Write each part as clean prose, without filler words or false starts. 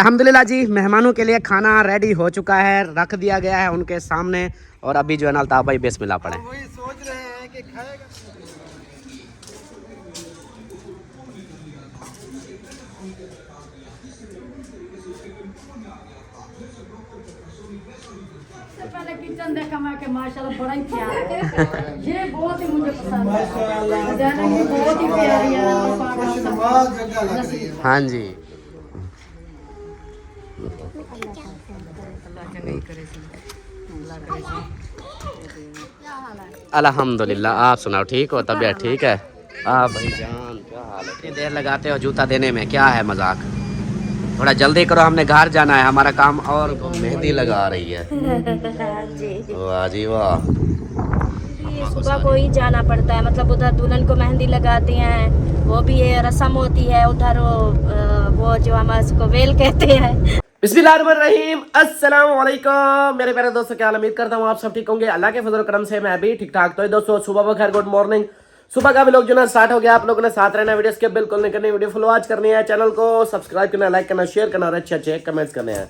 अल्हम्दुलिल्लाह जी, मेहमानों के लिए खाना रेडी हो चुका है, रख दिया गया है उनके सामने। और अभी जो है ना अल्ताफ भाई बिस्मिल्लाह पढ़े। वही सोच रहे हैं कि खाएगा। पहले किचन देखा मैं कि माशाल्लाह बड़ा ही प्यारा है। ये बहुत ही मुझे पसंद है। जाने की बहुत ही प्यारी है। खुशनुमा जगह लग रही है। हाँ जी, अल्हम्दुलिल्लाह। आप सुनाओ, ठीक हो? तबीयत ठीक है? आप भाईजान क्या हाल है? इतनी देर लगाते हो जूता देने में, क्या है मजाक? थोड़ा जल्दी करो, हमने घर जाना है, हमारा काम। और मेहंदी लगा रही है। वाह जी वाह। सुबह को ही जाना पड़ता है, मतलब उधर दुल्हन को मेहंदी लगाती हैं, वो भी ये रस्म होती है उधर। वो जो हम उसको वेल कहते हैं। बिस्मिल्लाहिर्रहमानिर्रहीम, अस्सलाम वालेकुम मेरे प्यारे दोस्तों, क्या हाल? उम्मीद करता हूँ आप सब ठीक होंगे। अल्लाह के फजल करम से मैं भी ठीक ठाक। तो दोस्तों सुबह बखैर, गुड मॉर्निंग। सुबह का भी लोग जो ना स्टार्ट हो गया। आप लोगों ने साथ रहना, वीडियो स्किप बिल्कुल नहीं करनी, वीडियो फुल वॉच करनी है, चैनल को सब्सक्राइब करना, लाइक करना, शेयर करना और अच्छे अच्छे कमेंट्स करने हैं।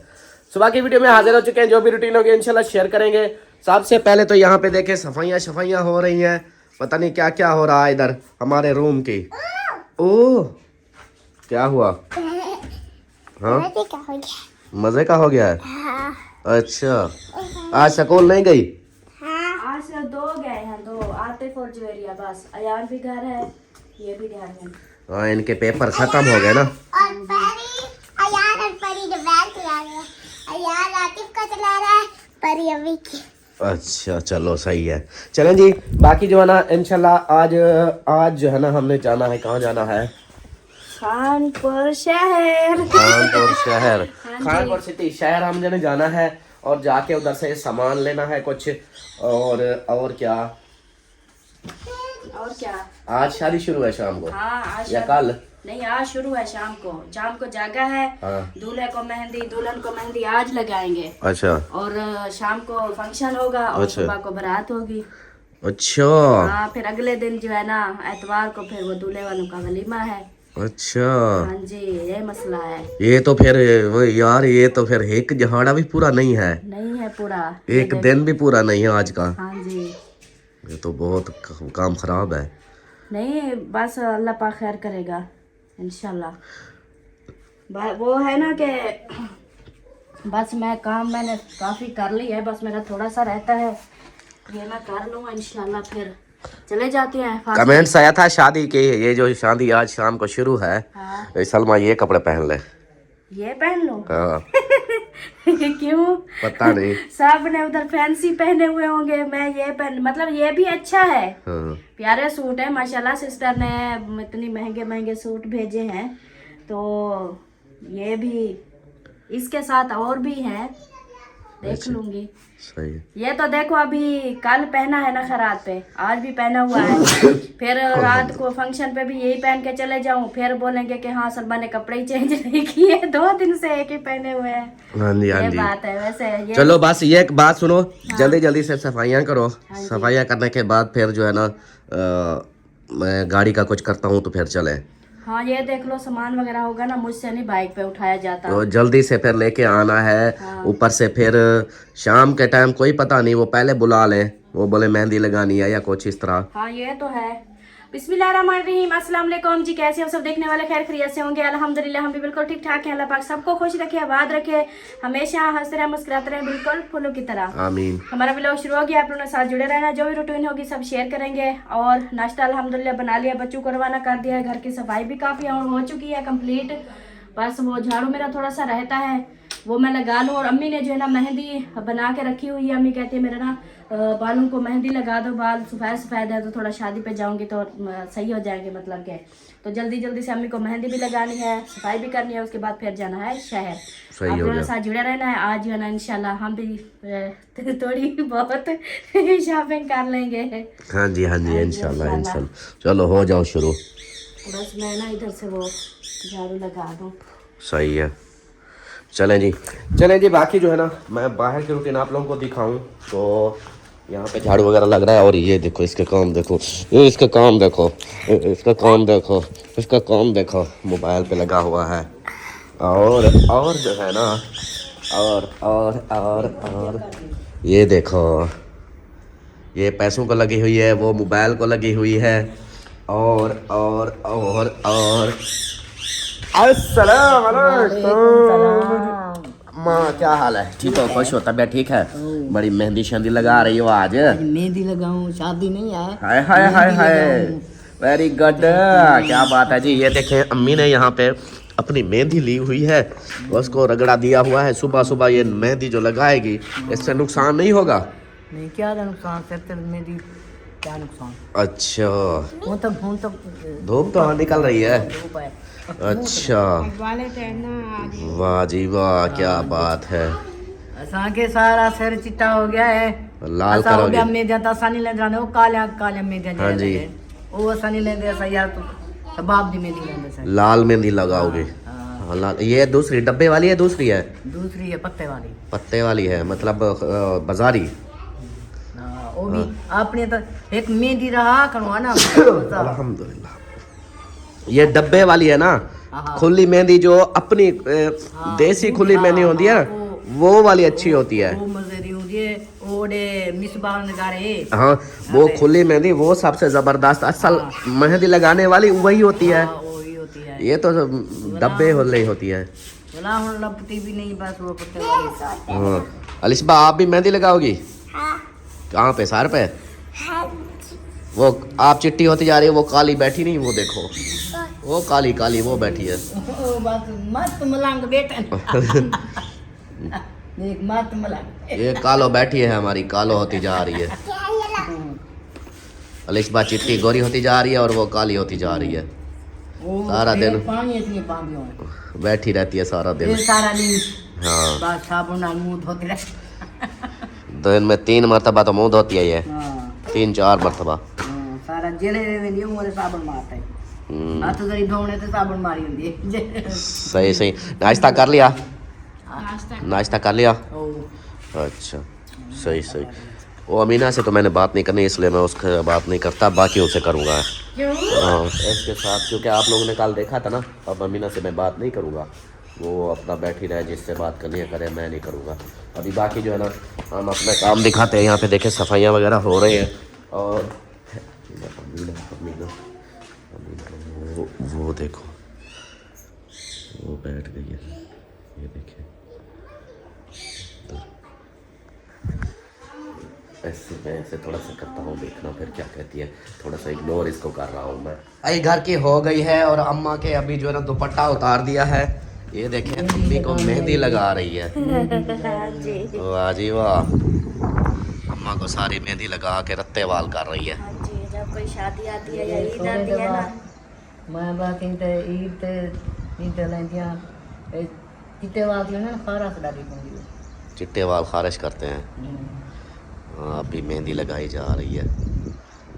सुबह की वीडियो में हाजिर हो चुके हैं, जो भी रूटीन होगी इंशाल्लाह शेयर करेंगे। सबसे पहले तो यहाँ पे देखे सफाइयाँ हो रही हैं। पता नहीं क्या क्या हो रहा है इधर हमारे रूम की। ओह, क्या हुआ? हाँ, मजे का हो गया है। अच्छा, आज स्कूल नहीं गई? आज से 2 गए हैं, 2 आतिफ और जुवेरिया। बस अयान भी घर है, ये भी घर है। हाँ, इनके पेपर खत्म हो गए ना। और परी, अयान और परी जो बैग चला रहे हैं, अयान आतिफ का चला रहा है, परी अभी की। अच्छा चलो सही है। चलें जी, बाकी जो है ना इंशाल्लाह आज जो है ना हमने जाना है। कहाँ जाना है? खानपुर शहर। खानपुर शहर, हाँ जी। खानपुर सिटी शहर हमने जाना है। और जाके उधर से सामान लेना है कुछ। और क्या? और क्या? आज शादी शुरू है शाम को हाँ, आज या कल? नहीं, आज शुरू है। शाम को जागा है। हाँ। दूल्हे को मेहंदी, दुल्हन को मेहंदी आज लगाएंगे। अच्छा और शाम को फंक्शन होगा और अच्छा। सुबह को बारात होगी। अच्छा हाँ, फिर अगले दिन जो है ना एतवार को फिर वो दूल्हे वालों का वलीमा है। अच्छा, हाँ जी, ये मसला है। ये तो फिर वो यार, ये तो फिर एक जहाड़ा भी पूरा नहीं है, नहीं है पूरा, एक दिन भी पूरा नहीं है आज का। हाँ जी। ये तो बहुत काम खराब है। नहीं, बस अल्लाह पाक खैर करेगा इंशाल्लाह। वो है ना कि बस मैंने काफ़ी कर ली है, बस मेरा थोड़ा सा रहता है, ये मैं कर लूँगा इंशाल्लाह। फिर चले जाते हैं। कमेंट्स आया था शादी के, ये जो शादी आज शाम को शुरू है। हाँ। सलमा ये कपड़े पहन ले। ये पहन लो। हाँ, क्यों? पता नहीं। सब ने उधर फैंसी पहने हुए होंगे, मैं ये पहन, मतलब ये भी अच्छा है। हाँ। प्यारे सूट है माशाल्लाह। सिस्टर ने इतनी महंगे महंगे सूट भेजे हैं, तो ये भी इसके साथ और भी हैं, देख लूंगी। सही है। ये तो देखो अभी कल पहना है ना खरात पे, आज भी पहना हुआ है। फिर रात को फंक्शन पे भी यही पहन के चले जाऊं, फिर बोलेंगे कि हाँ सलमा ने कपड़े ही चेंज नहीं किए, 2 दिन से एक ही पहने हुए हैं। हाँ जी, हाँ ये जी। बात है। वैसे ये चलो बस ये एक बात सुनो, जल्दी जल्दी से सफाइयाँ करो। हाँ जी। सफाइयाँ करने के बाद फिर जो है ना मैं गाड़ी का कुछ करता हूँ तो फिर चले। हाँ, ये देख लो सामान वगैरह होगा ना, मुझसे नहीं बाइक पे उठाया जाता। तो जल्दी से फिर लेके आना है। हाँ। ऊपर से फिर शाम के टाइम कोई पता नहीं, वो पहले बुला ले, वो बोले मेहंदी लगानी है या कुछ इस तरह। हाँ, ये तो है। बिस्मिल्लाहिर्रहमानिर्रहीम, अस्सलाम वालेकुम जी। कैसे हो सब देखने वाले? खैर खैरियत से होंगे? अल्हम्दुलिल्लाह हम भी बिल्कुल ठीक ठाक हैं। अल्लाह पाक सबको खुश रखे, आबाद रखे, हमेशा हंसते रहे, मुस्कुराते रहे, बिल्कुल फूलों की तरह। आमीन। हमारा व्लॉग शुरू हो गया, आप लोगों के साथ जुड़े रहना। जो भी रूटीन होगी सब शेयर करेंगे। और नाश्ता अल्हम्दुलिल्लाह बना लिया, बच्चों को रवाना कर दिया है, घर की सफाई भी काफ़ी और हो चुकी है कंप्लीट। बस वो झाड़ू मेरा थोड़ा सा रहता है, वो मैं लगा लूँ। और अम्मी ने जो है ना मेहंदी बना के रखी हुई है। अम्मी कहती है मेरे ना बालों को मेहंदी लगा दो, बाल सफ़ेद सफ़ेद है, तो थोड़ा शादी पे जाऊंगी तो सही हो जाएंगे, मतलब के। तो जल्दी जल्दी से अम्मी को मेहंदी भी लगानी है, सफाई भी करनी है, उसके बाद फिर जाना है शहर। आप लोगों के साथ जुड़े रहना है। आज जो है ना इंशाल्लाह हम भी थोड़ी बहुत शॉपिंग कर लेंगे। हाँ जी, हाँ जी, इंशाल्लाह इंशाल्लाह। चलो हो जाओ शुरू। बस मैं ना इधर से वो झाड़ू लगा दूँ। सही है, चलें जी। बाकी जो है ना मैं बाहर की रूटीन आप लोगों को दिखाऊं तो यहाँ पे झाड़ू वगैरह लग रहा है। और ये देखो इसके काम देखो, ये इसका काम देखो, इसका काम देखो, इसका काम देखो, मोबाइल पे लगा हुआ है। और जो है ना, और ये देखो, ये पैसों को लगी हुई है, वो मोबाइल को लगी हुई है, और अस्सलाम वालेकुम। माँ क्या हाल है? ठीक हो? खुश हो? तबीयत ठीक है? बड़ी मेहंदी शहंदी लगा रही हो आज? मेहंदी लगाऊं, शादी नहीं है। हाय हाय हाय हाय, वेरी गुड, क्या बात है जी। ये देखें, अम्मी ने यहाँ पे अपनी मेहंदी ली हुई है, उसको रगड़ा दिया हुआ है। सुबह सुबह ये मेहंदी जो लगाएगी, इससे नुकसान नहीं होगा? नहीं, क्या नुकसान करते मेहंदी, क्या नुकसान? अच्छा, हूं तो धूप तो निकल रही है। धूप है। अच्छा, वाह जी वाह, क्या बात है। असा के सारा सिर चिट्टा हो गया है, लाल असा हो गया। करोगे? मैं ज्यादा आसानी ले जाने, वो काले काले में हाँ जी। वो आसानी लेंदे ऐसा यार, तो सबाब दी मेहंदी लेंदे सर। लाल मेहंदी लगाओगे? हाँ, लाल। ये दूसरी डब्बे वाली है? दूसरी है? दूसरी है पत्ते वाली। पत्ते वाली है, मतलब बाजारी। वो भी आपने तो एक मेहंदी रहा करवा ना। अल्हम्दुलिल्लाह। ये डब्बे वाली है ना, हाँ। खुली मेहंदी जो अपनी देसी खुली मेहंदी होती है, वो वाली अच्छी होती है। वो मजेरी होती है, ओडे मिसबाह नगारे। हाँ, वो खुली मेहंदी वो सबसे जबरदस्त असल मेहंदी लगाने वाली वही होती है। वही होती है। ये तो डब्बे वाली होती है। बोला हूँ लपटी भी नहीं, बस वो पत्ते वाली। हाँ, अलिशबा आप भी मेहंदी लगाओगी? हाँ कहाँ पे? सर पे? हाँ वो आप चिट्टी होती जा रही है, वो काली बैठी नहीं, वो देखो, वो काली काली वो बैठी है। ओ बस मस्त मलंग बेटा। देख मस्त मलंग। ये कालो बैठी है हमारी, कालो होती जा रही है। क्या ये ला अलिशबा चिट्टी गोरी होती जा रही है और वो काली होती जा रही है। वो सारा दिन पानी इतनी पानी हो, बैठी रहती है सारा दिन। ये सारा दिन हाँ, बस साबुन नाल मुंह धोते रहे। दिन में 3 मरतबा तो मुंह धोती है ये, हाँ 3-4 मरतबा। सारा जेड़े वेंदी उमरे साबुन मारता है। हम्म, हाथ जरी धोने ते साबुन मारी हुंदी है। सही सही। नाश्ता कर लिया? नाश्ता कर लिया? ओ अच्छा, सही सही। वो अमीना से तो मैंने बात नहीं करनी, इसलिए मैं उससे बात नहीं करता, बाकी उसे करूँगा। हाँ, इसके साथ, क्योंकि आप लोगों ने कल देखा था ना, अब अमीना से मैं बात नहीं करूँगा। वो अपना बैठी रहे, जिससे बात करनी है करे, मैं नहीं करूँगा। अभी बाकी जो है ना, हम अपना काम दिखाते हैं। यहाँ पे देखें सफाइयाँ वगैरह हो रही हैं, और अमीना वो देखो, वो बैठ गई है, ये देखिए। ऐसे मैं ऐसे थोड़ा सा करता हूँ, देखना फिर क्या कहती है। थोड़ा सा इग्नोर इसको कर रहा हूँ मैं। आई घर की हो गई है, और अम्मा के अभी जो है ना दुपट्टा उतार दिया है। ये देखें, अम्मी को मेहंदी लगा रही है। वाह जी वाह, अम्मा को सारी मेहंदी लगा के रत्ते वाल कर रही है। हाँ जी, जब कोई शादी आती है या ईद आती है ना, मैं बात ईद लेंदियां चिट्टे वाली ना खारा से डाली होंगी। चिट्टे वाल खारिश करते हैं। हाँ, अभी मेहंदी लगाई जा रही है।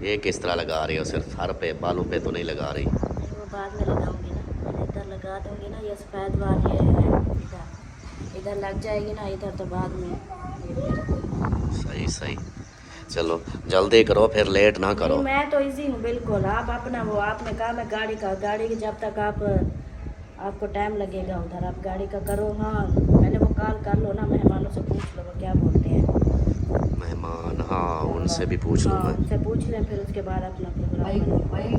ये किस तरह लगा रही हो? सिर्फ सर पे, बालों पे तो नहीं लगा रही? वो बाद में लगाऊंगी ना, इधर लगा दूंगी ना, ये सफ़ेद वाली है इधर लग जाएगी ना, इधर तो बाद में। सही सही, चलो जल्दी करो, फिर लेट ना करो। नहीं, मैं तो इजी हूँ बिल्कुल। आप अपना वो आपने कहा मैं गाड़ी की जब तक आपको टाइम लगेगा उधर आप गाड़ी का करो। हाँ, मैंने वो कॉल कर लो ना, मेहमानों से पूछ लो वो क्या बोलते हैं। मेहमान, हाँ उनसे भी पूछ लूँ हाँ, मैं। उनसे पूछ लें, फिर उसके बाद अपना प्रोग्राम करें।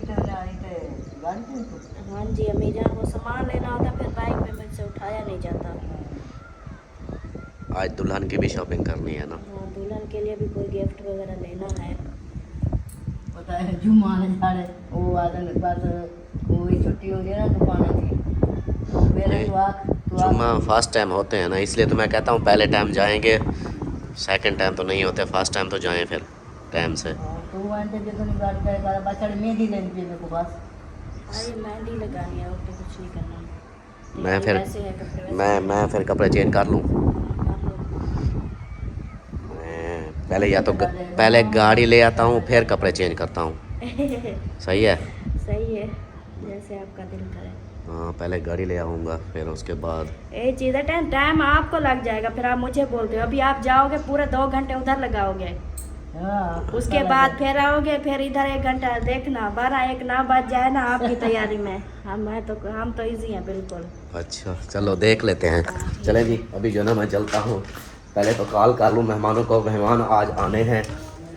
हाँ जी अम्मी जान, वो सामान लेना होता फिर बाइक में मुझसे उठाया नहीं जाता। आज दुल्हन की भी शॉपिंग करनी है ना? हाँ, दुल्हन के लिए भी कोई गिफ्ट वगैरह लेना है। पता है जुम्मा ने सारे वो आदन के पास वो छुट्टी हो गई ना दुकान की। मेरे जुम्मा फर्स्ट टाइम होते हैं ना, इसलिए तो मैं कहता हूँ पहले टाइम जाएंगे, सेकंड टाइम तो नहीं होते, फर्स्ट टाइम तो जाएं फिर टाइम से। तो वांटे जो तो गाड़ी का बच्चा मेहंदी लेनी चाहिए मेरे को बस। अरे मेहंदी लगानी है और तो कुछ नहीं करना। मैं फिर वैसे है कपड़े वैसे मैं फिर कपड़े चेंज कर लूँ। कर लो। मैं पहले या तो पहले गाड़ी ले आता हूँ, फिर कपड़े चेंज करता हूँ। सही है? सही है, जैसे आपका दिल करे। हाँ, पहले गाड़ी ले आऊँगा, फिर उसके बाद ये चीज़ है, टाइम आपको लग जाएगा, फिर आप मुझे बोलते हो। अभी आप जाओगे पूरे 2 घंटे उधर लगाओगे, हाँ, उसके बाद फिर आओगे, फिर इधर 1 घंटा देखना, 12-1 ना बज जाए ना आपकी तैयारी में। हम तो इजी हैं बिल्कुल। अच्छा चलो देख लेते हैं। चलें जी, अभी जो ना मैं चलता हूँ, पहले तो कॉल कर लूँ मेहमानों को। मेहमान आज आने हैं,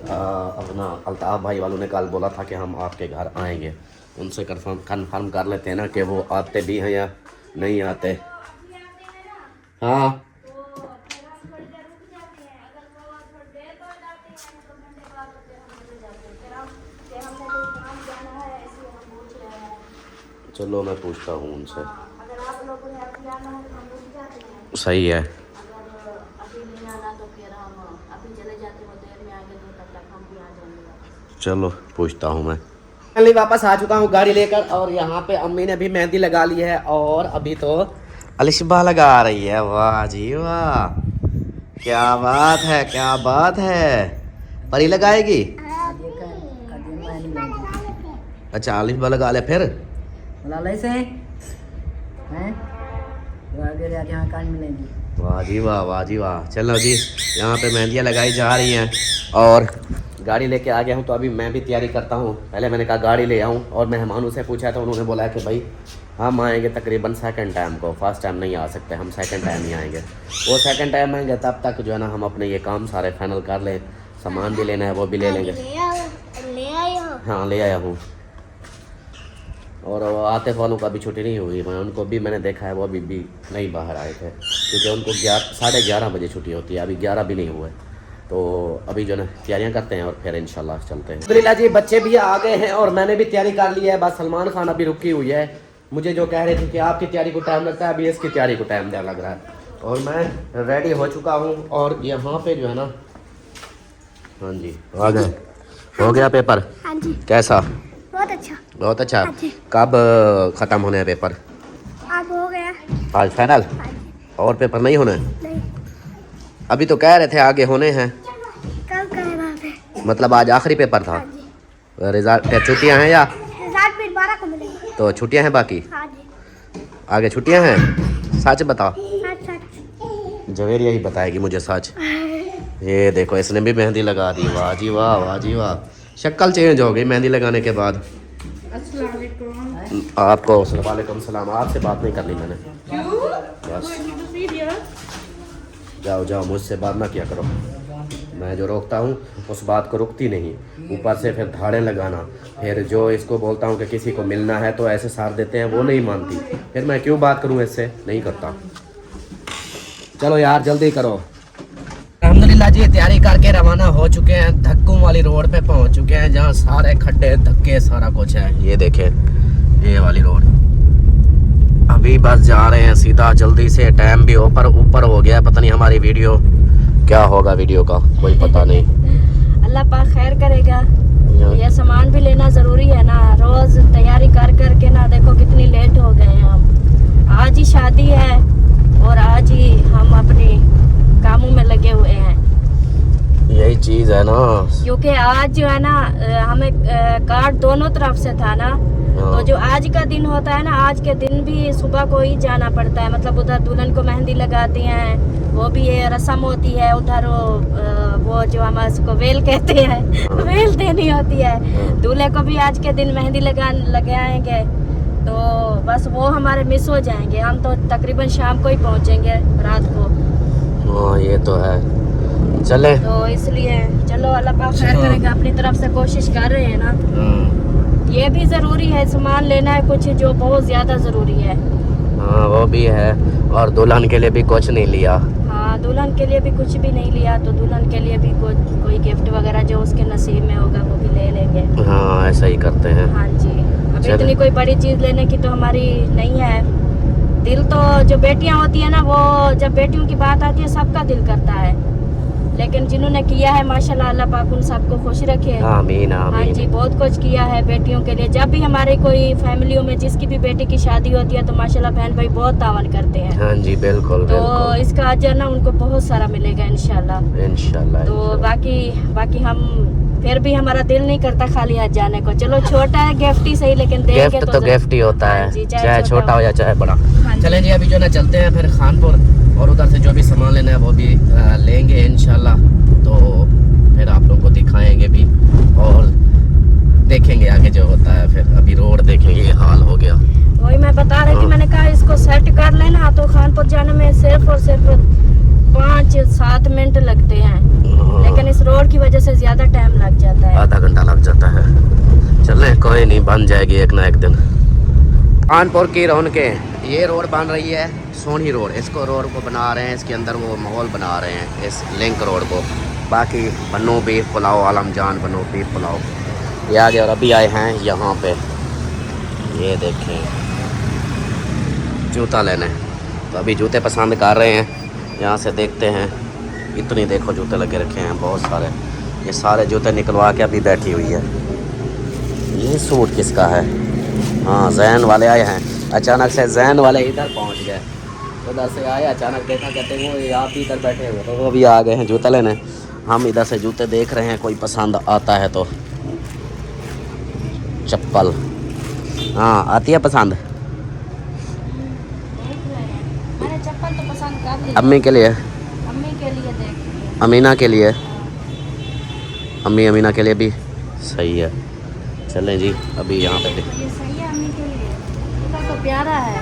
अपना अल्ताफ़ भाई वालों ने कल बोला था कि हम आपके घर आएंगे। उनसे कन्फर्म कर लेते हैं ना कि वो आते भी हैं या नहीं आते। हाँ चलो मैं पूछता हूँ उनसे। अगर आप लोगों ने अभी आना है तो हम रुक जाते हैं, सही है। अगर अभी नहीं आना तो फिर हम अभी चले जाते हैं, देर में आएंगे तो तब तक हम भी आ जाएंगे। चलो पूछता हूँ मैं। फाइनली वापस आ चुका हूँ गाड़ी लेकर, और यहाँ पे अम्मी ने भी मेहंदी लगा ली है, और अभी तो अलिशबा लगा रही है। वाह जी वाह, क्या बात है, क्या बात है। परी लगाएगी? अच्छा अलिशबा लगा ले फिर। से हैं तो आगे जाके यहाँ कान मिलेंगी। वाह जी वाह, वाह जी वाह। चलो जी, यहाँ पे मेहंदियाँ लगाई जा रही हैं, और गाड़ी लेके आ गया हूँ, तो अभी मैं भी तैयारी करता हूँ। पहले मैंने कहा गाड़ी ले आऊँ, और मेहमानों से पूछा तो उन्होंने बोला कि भाई हम आएंगे तकरीबन सेकंड टाइम को, फर्स्ट टाइम नहीं आ सकते, हम सेकंड टाइम ही आएंगे। वो सेकंड टाइम आएंगे, तब तक जो है ना हम अपने ये काम सारे फाइनल कर लें। सामान भी लेना है वो भी ले लेंगे। ले आए हो? हाँ ले आया हूँ। और आतिफ वालों का भी छुट्टी नहीं हुई, मैं उनको भी मैंने देखा है, वो अभी भी नहीं बाहर आए थे, क्योंकि उनको 11:30 बजे छुट्टी होती है, अभी 11 भी नहीं हुए। तो अभी जो ना तैयारियां करते हैं, और फिर इंशाल्लाह चलते हैं। अल्हम्दुलिल्लाह जी, बच्चे भी आ गए हैं, और मैंने भी तैयारी कर ली है। बस सलमान खान अभी रुकी हुई है। मुझे जो कह रहे थे कि आपकी तैयारी को टाइम लगता है, अभी इसकी तैयारी को टाइम लग रहा है, और मैं रेडी हो चुका हूँ। और यहाँ पे जो है ना, हाँ जी आ गए, हो गया पेपर? हाँ जी, कैसा? बहुत अच्छा। बहुत अच्छा। कब ख़त्म होने हैं पेपर? अब हो गया। आज फाइनल? और पेपर नहीं होने? नहीं। अभी तो कह रहे थे आगे होने हैं। कब कह रहा है? मतलब आज आखिरी पेपर था। रिजल्ट छुट्टियां हैं या? रिजल्ट फिर 12 को मिलेगा। तो छुट्टियां हैं बाकी? हाँ जी। आगे छुट्टियां हैं? सच बताओ। सच। जवेर यही बताएगी मुझे सच। ये देखो, इसने भी मेहंदी लगा दी। वाह जी वाह, वाह जी वाह। शक्ल चेंज हो गई मेहंदी लगाने के बाद। आपको वालेकुम सलाम। आपसे बात नहीं करनी मैंने। बस जाओ जाओ, मुझसे बात ना किया करो। मैं जो रोकता हूँ उस बात को रुकती नहीं। ऊपर से फिर धाड़ें लगाना, फिर जो इसको बोलता हूँ कि किसी को मिलना है तो ऐसे साथ देते हैं, वो नहीं मानती। फिर मैं क्यों बात करूँ इससे? नहीं करता। चलो यार जल्दी करो। अल्हम्दुलिल्लाह जी, तैयारी करके रवाना हो चुके हैं। धक्कों वाली रोड पे पहुंच चुके हैं, जहाँ सारे खड्डे धक्के सारा कुछ है। ये देखें, ये वाली रोड। अभी बस जा रहे हैं सीधा जल्दी से। टाइम भी ऊपर हो गया, पता नहीं हमारी वीडियो क्या होगा, वीडियो का कोई पता नहीं। अल्लाह पाक खैर करेगा। ये सामान भी लेना ज़रूरी है ना, रोज़ तैयारी कर के ना देखो कितनी लेट हो गए हैं हम। आज ही शादी है, और आज ही हम अपनी कामों में लगे हुए हैं। यही चीज़ है ना, क्योंकि आज जो है ना हमें कार्ड दोनों तरफ से था ना, तो जो आज का दिन होता है ना, आज के दिन भी सुबह को ही जाना पड़ता है। मतलब उधर दुल्हन को मेहंदी लगाती हैं, वो भी ये रस्म होती है। उधर वो जो हम उसको वेल कहते हैं, वेल देनी होती है। दूल्हे को भी आज के दिन मेहंदी लगाएंगे, तो बस वो हमारे मिस हो जाएंगे। हम तो तकरीबन शाम को ही पहुंचेंगे, रात को। हाँ ये तो है। चले तो इसलिए चलो, अल्लाह पाक खैर करेगा। अपनी तरफ से कोशिश कर रहे हैं ना। ये भी ज़रूरी है, सामान लेना है कुछ जो बहुत ज़्यादा ज़रूरी है। हाँ वो भी है, और दुल्हन के लिए भी कुछ नहीं लिया। हाँ, दुल्हन के लिए भी कुछ भी नहीं लिया, तो दुल्हन के लिए भी कोई गिफ्ट वगैरह जो उसके नसीब में होगा वो भी ले लेंगे। हाँ ऐसा ही करते हैं। हाँ जी, अभी इतनी कोई बड़ी चीज़ लेने की तो हमारी नहीं है। दिल तो जो बेटियां होती है ना, वो जब बेटियों की बात आती है सबका दिल करता है, लेकिन जिन्होंने किया है माशाल्लाह, अल्लाह पाक उन सबको खुश रखे। आमीन हाँ आमीन। जी, बहुत कुछ किया है बेटियों के लिए। जब भी हमारे कोई फैमिलियों में जिसकी भी बेटी की शादी होती है, तो माशाल्लाह बहन भाई बहुत तावन करते हैं। हाँ जी बिल्कुल तो बिल्कुल। इसका अजर ना उनको बहुत सारा मिलेगा इंशाल्लाह। इंशाल्लाह। तो बाकी हम फिर भी हमारा दिल नहीं करता खाली हाथ जाने को। चलो छोटा है गिफ्ट ही सही, लेकिन देंगे गिफ्ट तो गिफ्ट ही होता है, हाँ जी, चाहे छोटा हो या चाहे बड़ा। हाँ चलें जी, अभी जो ना चलते हैं फिर खानपुर, और उधर से जो भी सामान लेना है वो भी लेंगे इंशाल्लाह। तो फिर आप लोगों को दिखा देखेंगे आगे जो होता है, फिर अभी रोड देखेंगे। ये हाल हो गया। वही मैं बता रही थी, मैंने कहा इसको सेट कर लेना तो खानपुर जाने में सिर्फ और सिर्फ 5-7 मिनट लगते हैं, लेकिन इस रोड की वजह से ज्यादा टाइम लग जाता है, आधा घंटा लग जाता है। चले कोई नहीं, बन जाएगी एक ना एक दिन। कानपुर की रौनकें, ये रोड बन रही है सोनी रोड, इसको रोड को बना रहे हैं, इसके अंदर वो माहौल बना रहे हैं इस लिंक रोड को। बाकी बन्नू बीफ पुलाव, आलम जान बन्नू बीफ पुलाव ये आ गया। और अभी आए हैं यहाँ पे, ये देखें जूता लेने, तो अभी जूते पसंद कर रहे हैं। यहाँ से देखते हैं, इतनी देखो जूते लगे रखे हैं बहुत सारे। ये सारे जूते निकलवा के अभी बैठी हुई है। ये सूट किसका है? हाँ जैन वाले आए हैं। अचानक से जैन वाले इधर पहुँच गए, उधर से आए अचानक, देखा कहते हैं वो आप भी इधर बैठे हुए, तो वो भी आ गए हैं जूते लेने। हम इधर से जूते देख रहे हैं, कोई पसंद आता है तो। चप्पल हाँ आती है पसंद? मैंने चप्पल तो पसंद कर ली। अम्मी के लिए? अम्मी के लिए देख, अमीना के लिए, अम्मी अमीना के लिए भी सही है। चलें जी, अभी यहाँ पे ये सही है अम्मी के लिए, इधर तो प्यारा है।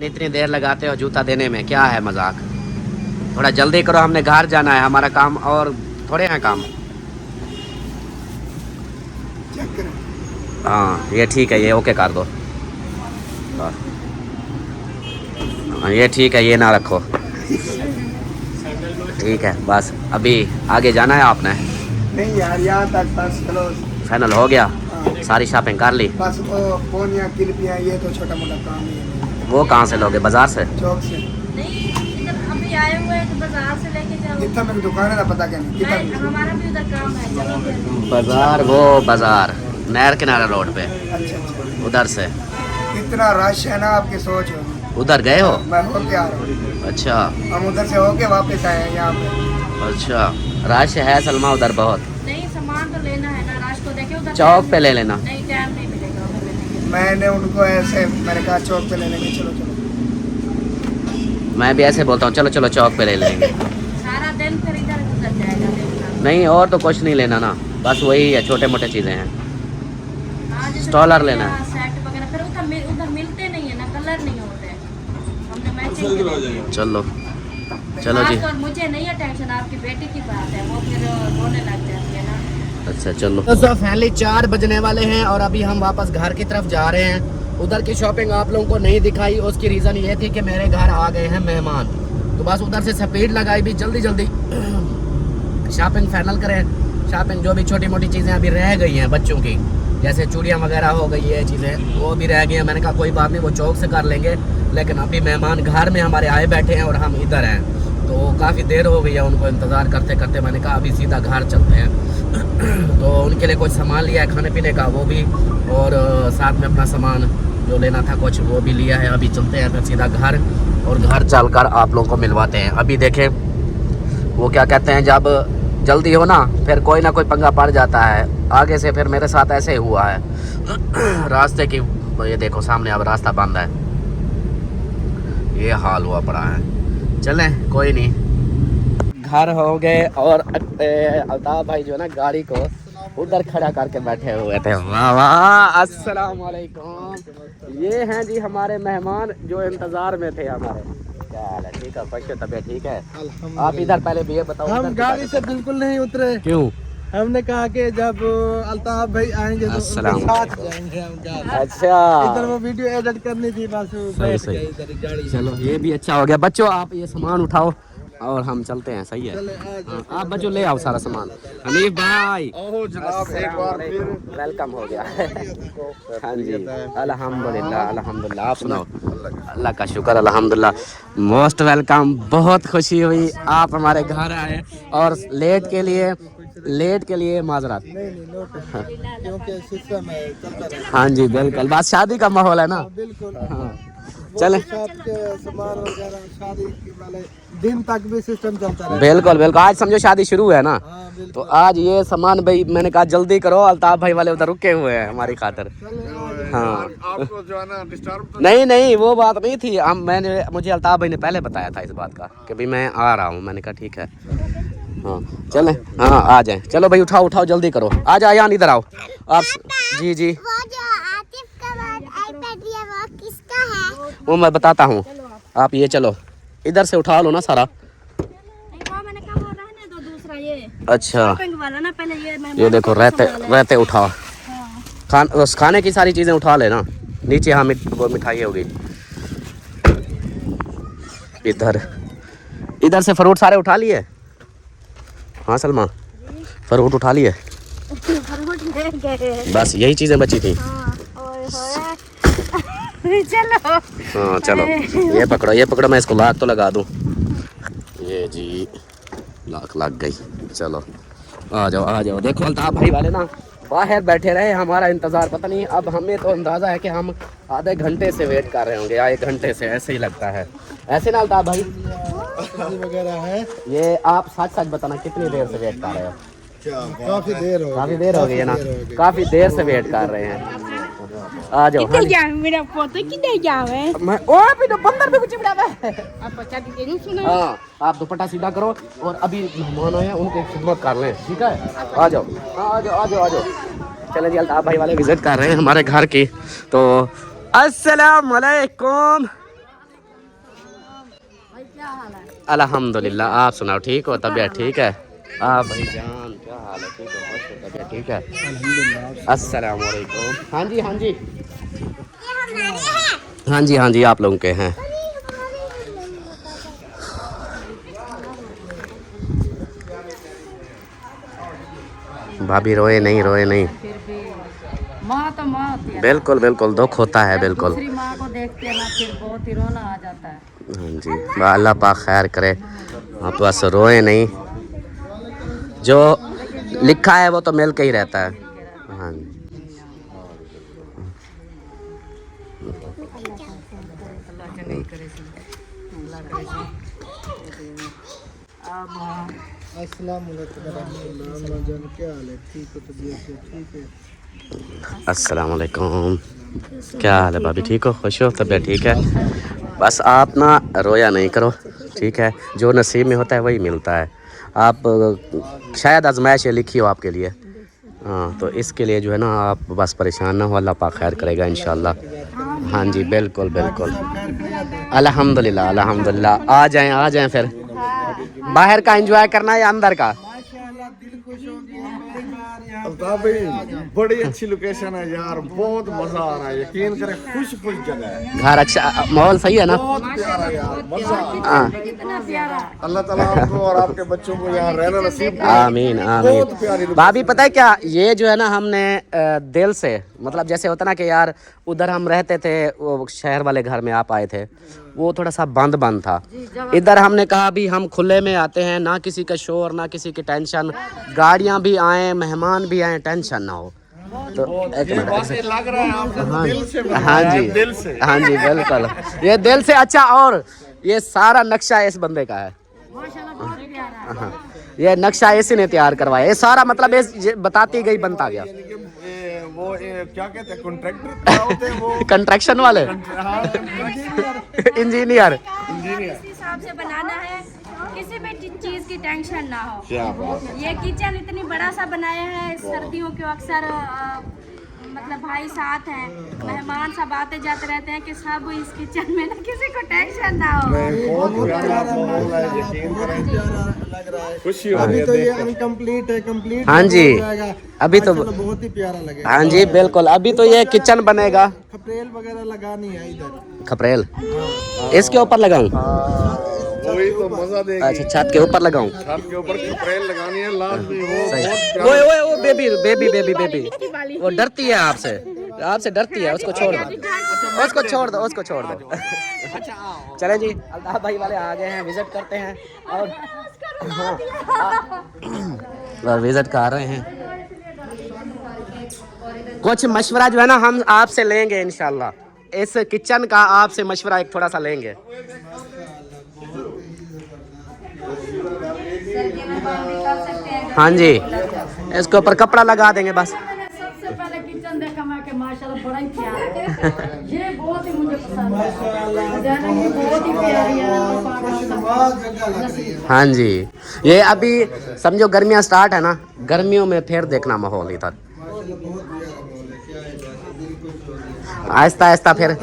इतनी देर लगाते हो जूता देने में, क्या है मजाक? थोड़ा जल्दी करो, हमने घर जाना है, हमारा काम और थोड़े हैं काम। हाँ ये ठीक है, ये ओके कर दो। हाँ ये ठीक है, ये ना रखो, ठीक है। बस अभी आगे जाना है आपने? नहीं यार, यहाँ तक बस चलो। फाइनल हो गया? सारी शॉपिंग कर ली? बस वो पोनिया किलिपियाँ, ये तो छोटा मोटा काम ही है। वो कहाँ से लोगे? बाजार से? चौक से नहीं, इधर अभी आए हुए हैं तो बाजार से लेके जाओ। कितना मेरी दुकान है ना, पता क्या नहीं नहीं, कितना। हमारा भी उधर काम है, चलो फिर। बाजार, वो बाजार नहर किनारा रोड पे, अच्छा अच्छा, उधर से। इतना रश है ना, आपकी सोच होगी। उधर गए हो? मैं होके आ रहा हूँ। अच्छा हम उधर से होके वापस आए हैं यहाँ पे। अच्छा, रश है सलमा उधर बहुत? नहीं, सामान तो लेना है ना, राश को देखे उधर चौक पे ले लेना। नहीं, टाइम नहीं मिलेगा उधर लेने के लिए। मैंने उनको ऐसे, मैंने कहा चौक पे ले लेंगे, चलो चलो। मैं भी ऐसे बोलता हूँ, चलो चलो चौक पे ले लेंगे। सारा दिन फिर इधर उधर जाएगा देखना। नहीं और तो कुछ नहीं लेना ना, बस वही है, छोटे मोटे चीज़ें हैं। हाँ, जैसे स्टॉलर लेना है। सेट वगैरह, फिर उधर मिलते नहीं है ना, कलर नहीं होते हैं। हमने मैचिंग चलो चलो जी। और मुझे नहीं है टेंशन, आपकी बेटी की बात है, वो फिर रोने लग जाती है ना। अच्छा चलो। दोस्तों फाइनली 4 बजने वाले हैं और अभी हम वापस घर की तरफ जा रहे हैं। उधर की शॉपिंग आप लोगों को नहीं दिखाई, उसकी रीज़न ये थी कि मेरे घर आ गए हैं मेहमान, तो बस उधर से स्पीड लगाई भी, जल्दी जल्दी शॉपिंग फाइनल करें। शॉपिंग जो भी छोटी मोटी चीज़ें अभी रह गई हैं बच्चों की, जैसे चूड़ियाँ वगैरह हो गई है चीज़ें, वो भी रह गई हैं। मैंने कहा कोई बात नहीं, वो चौक से कर लेंगे, लेकिन अभी मेहमान घर में हमारे आए बैठे हैं और हम इधर हैं, तो काफ़ी देर हो गई है उनको इंतज़ार करते करते। मैंने कहा अभी सीधा घर चलते हैं। तो उनके लिए कुछ सामान लिया है खाने पीने का, वो भी, और साथ में अपना सामान जो लेना था कुछ वो भी लिया है। अभी चलते हैं फिर सीधा घर, और घर चलकर आप लोगों को मिलवाते हैं। अभी देखें वो क्या कहते हैं, जब जल्दी हो ना फिर कोई ना कोई पंगा पड़ जाता है आगे से। फिर मेरे साथ ऐसे ही हुआ है रास्ते की, ये देखो सामने अब रास्ता बंद है, ये हाल हुआ पड़ा है। चलें कोई नहीं, घर हो गए। और अल्ताफ भाई जो है ना गाड़ी को उधर खड़ा करके बैठे हुए थे। वाह वाह, अस्सलाम वालेकुम। ये हैं जी हमारे मेहमान जो इंतजार में थे हमारे। क्या हाल है? ठीक है, खुश है, तबीयत ठीक है? आप इधर पहले भी ये बताओ, हम गाड़ी से बिल्कुल नहीं उतरे। क्यों? हमने कहा कि जब अल्ताफ भाई आएंगे तो अस्सलाम उनके साथ जाएंगे हम घर। अच्छा इधर वो वीडियो एडिट करनी थी, बस वो सही बैठ सही। गए इधर गाड़ी। चलो ये भी अच्छा हो गया। बच्चों आप ये सामान उठाओ और हम चलते हैं, सही है? चले आज हाँ, आप बच्चों ले आओ सारा सामान। हनीफ भाई ओह जनाब, एक बार फिर वेलकम हो गया। हाँ जी, अल्हम्दुलिल्लाह अल्हम्दुलिल्लाह। आप सुनाओ? अल्लाह का शुक्र, अल्हम्दुलिल्लाह, मोस्ट वेलकम। बहुत खुशी हुई आप हमारे घर आए, और लेट के लिए माजरत। क्योंकि सिस्टम है चलता रहे। हाँ जी बिल्कुल, बात शादी का माहौल है ना। बिल्कुल। हाँ चले। शॉप के सामान वगैरह शादी वाले दिन तक भी सिस्टम चलता रहे। बिल्कुल बिल्कुल, आज समझो शादी शुरू है ना, हाँ बिल्कुल। तो आज ये सामान भाई मैंने कहा जल्दी करो, अल्ताफ भाई वाले उधर रुके हुए हैं हमारी खातिर। हाँ आपको जो है ना डिस्टर्ब नहीं नहीं वो बात नहीं थी, हम मुझे अल्ताफ भाई ने पहले बताया था इस बात का कि भाई मैं आ रहा हूँ। मैंने कहा ठीक है। हाँ चलें, हाँ आ जाएं। चलो भाई उठाओ उठाओ जल्दी करो, आ जाओ यान इधर आओ आप। जी जी वो जो आतिफ का आईपैड है वो किसका है? वो मैं बताता हूँ, आप ये चलो इधर से उठा लो ना सारा। मैंने कहा वो रहने दो, दूसरा ये अच्छा वाला ना, पहले ये देखो रहते उठा, खाने की सारी चीज़ें उठा लेना। नीचे हाँ वो मिठाई होगी। इधर से फ्रूट सारे उठा लिए। हाँ सलमा फ्रूट उठा लिए, बस यही चीज़ें बची थी। चलो हाँ चलो ये पकड़ो मैं इसको लाख तो लगा दूँ। ये जी लाख लग गई। चलो आ जाओ। देखो अल्ताफ भाई वाले ना बाहर बैठे रहे हमारा इंतज़ार, पता नहीं अब हमें तो अंदाज़ा है कि हम आधे घंटे से वेट कर रहे होंगे या 1 घंटे से, ऐसे ही लगता है। ऐसे ना अल्ताफ भाई वगैरह है। ये आप सच बताना कितनी देर से वेट कर रहे हो? काफी देर हो गई है ना, काफ़ी देर से वेट कर रहे हैं। आ जाओ। मेरा फोटो किधर जावे? मैं ओ भी तो बंदर पे कुछ बिड़ा है। आप बच्चा की तेरी सुना। हाँ आप दुपट्टा सीधा करो और अभी मेहमान आए हैं उनकी खिदमत कर लें, ठीक है? आ जाओ। चले जी अल्ताफ भाई वाले विजिट कर रहे हैं हमारे घर की, तो अस्सलाम वालेकुम। अल्हम्दुलिल्लाह, आप सुनाओ ठीक हो? तबीयत ठीक है? आप भाई जान क्या हाल है? ठीक हो? खुश हो? तबीयत ठीक है? अल्हम्दुलिल्लाह। अस्सलाम वालेकुम। हाँ जी हाँ जी आप लोगों के हैं। भाभी रोए नहीं। माँ तो माँ होती है, बिल्कुल दुख होता है बिल्कुल। दूसरी माँ को देखते हैं ना फिर बहुत ही रोना आ जाता है। हाँ जी अल्लाह पाक खैर करे, आप बस रोए नहीं, जो लिखा है वो तो मिल के ही रहता है। हाँ जी अस्सलाम वालेकुम रहमतुल्लाह। जान क्या हाल है? ठीक हो? तबीयत से ठीक है? अस्सलाम वालेकुम। क्या हाल है भाभी? ठीक हो? खुश हो? तबीयत ठीक है? बस आप ना रोया नहीं करो, ठीक है? जो नसीब में होता है वही मिलता है। आप शायद आजमाइश लिखी हो आपके लिए, हाँ, तो इसके लिए जो है ना आप बस परेशान ना हो, अल्लाह पाक खैर करेगा इंशाल्लाह। हाँ जी बिल्कुल अल्हम्दुलिल्लाह। आ जाएं फिर। बाहर का एंजॉय करना है या अंदर का? अल्ताफ भाई बड़ी अच्छी लोकेशन है यार, बहुत मजा आ रहा है, यकीन करें खुश जगह है। घर अच्छा, माहौल सही है ना? बहुत प्यारा यार, मजा हाँ अल्लाह ताला आपको और आपके बच्चों को यहाँ रहना नसीब करे। आमीन बहुत प्यारी भाभी पता है क्या, ये जो है ना हमने दिल से, मतलब जैसे होता ना कि यार उधर हम रहते थे, वो शहर वाले घर में आप आए थे, वो थोड़ा सा बंद था। इधर हमने कहा भी हम खुले में आते हैं, ना किसी का शोर ना किसी की टेंशन, गाड़ियाँ भी आए मेहमान भी आए, टेंशन ना हो। तो एक मिनट लग रहा है आपको दिल से। हाँ जी बिल्कुल, ये दिल से अच्छा। और ये सारा नक्शा इस बंदे का है, हाँ, ये नक्शा इसी ने तैयार करवाया, ये सारा मतलब ये बताती गई बनता गया। वो क्या कहते हैं, कॉन्ट्रैक्टर होते हैं वो, कंस्ट्रक्शन वाले, इंजीनियर। इस हिसाब से बनाना है, किसी भी चीज की टेंशन ना हो। ये किचन इतनी बड़ा सा बनाया है, सर्दियों के अक्सर मतलब भाई साथ हैं, मेहमान सब आते जाते रहते हैं कि सब इस किचन में ना किसी को टेंशन ना हो। बहुत प्यारा माहौल है, यकीन करें खुशी हो रही है। अभी तो ये अनकम्प्लीट है, कंप्लीट हाँ जी अभी तो बहुत ही प्यारा लगेगा। हाँ जी बिल्कुल, अभी तो ये किचन बनेगा। खपरेल वगैरह लगानी है इधर। खपरेल इसके ऊपर लगाऊं? वही तो मजा देगा। अच्छा छत के ऊपर लगाऊं? छत के ऊपर खपरेल लगानी है लाजमी। वो बेबी वो डरती है आपसे डरती है, उसको छोड़ दो। चले जी अल्ताफ भाई वाले आ गए हैं, विजिट करते हैं और विजिट कर रहे हैं। कुछ मशवरा जो है ना हम आपसे लेंगे इंशाल्लाह, इस किचन का आपसे मशवरा एक थोड़ा सा लेंगे। हाँ जी, इसके ऊपर कपड़ा लगा देंगे बस। सबसे पहले किचन देखा मैं कि माशाल्लाह बड़ा ही प्यारा है। ये बहुत ही मुझे पसंद है, जाने की बहुत ही प्यारी है। हाँ जी, ये अभी समझो गर्मियाँ स्टार्ट है ना, गर्मियों में फिर देखना माहौल इधर आहिस्ता आहिस्ता फिर।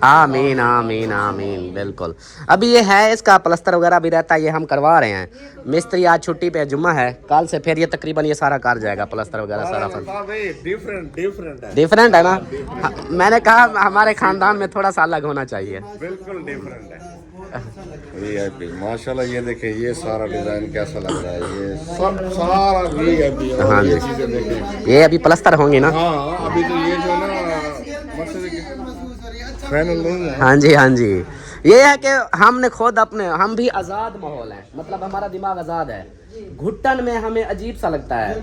आमीन आमीन आमीन, बिल्कुल। अभी ये है इसका प्लस्तर वगैरह भी रहता है, ये हम करवा रहे हैं। मिस्त्री आज छुट्टी पे, जुम्मा है, कल से फिर ये तकरीबन ये सारा कर जाएगा, प्लस्तर वगैरह सारा। डिफरेंट है ना, मैंने कहा हमारे खानदान में थोड़ा सा अलग होना चाहिए। बिल्कुल डिफरेंट है। वीआईपी माशाल्लाह, ये देखें ये सारा डिजाइन कैसा लग रहा है, ये सब सारा वीआईपी। हाँ जी, चीजें देखें, ये अभी प्लस्तर होंगी ना। हाँ अभी तो ये जो ना फाइनल नहीं है। हाँ जी हाँ जी, ये है कि हमने खुद अपने, हम भी आज़ाद माहौल है, मतलब हमारा दिमाग आज़ाद है। घुटन में हमें अजीब सा लगता है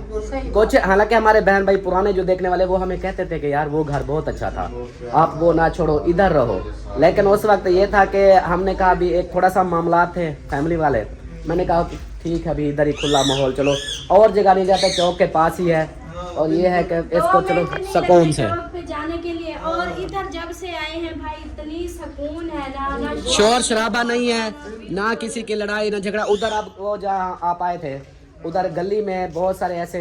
कुछ, हालांकि हमारे बहन भाई पुराने जो देखने वाले वो हमें कहते थे कि यार वो घर बहुत अच्छा था, आप वो ना छोड़ो, इधर रहो। लेकिन उस वक्त ये था कि हमने कहा अभी एक थोड़ा सा मामला थे फैमिली वाले, मैंने कहा कि ठीक है अभी इधर ही खुला माहौल, चलो और जगह नहीं जाते, चौक के पास ही है। और ये है कि इसको चलो सुकून से जाने के लिए, और इधर जब से आए हैं भाई इतनी सुकून है ना, शोर शराबा नहीं है ना, किसी की लड़ाई ना झगड़ा। उधर आप वो जहाँ आप आए थे, उधर गली में बहुत सारे ऐसे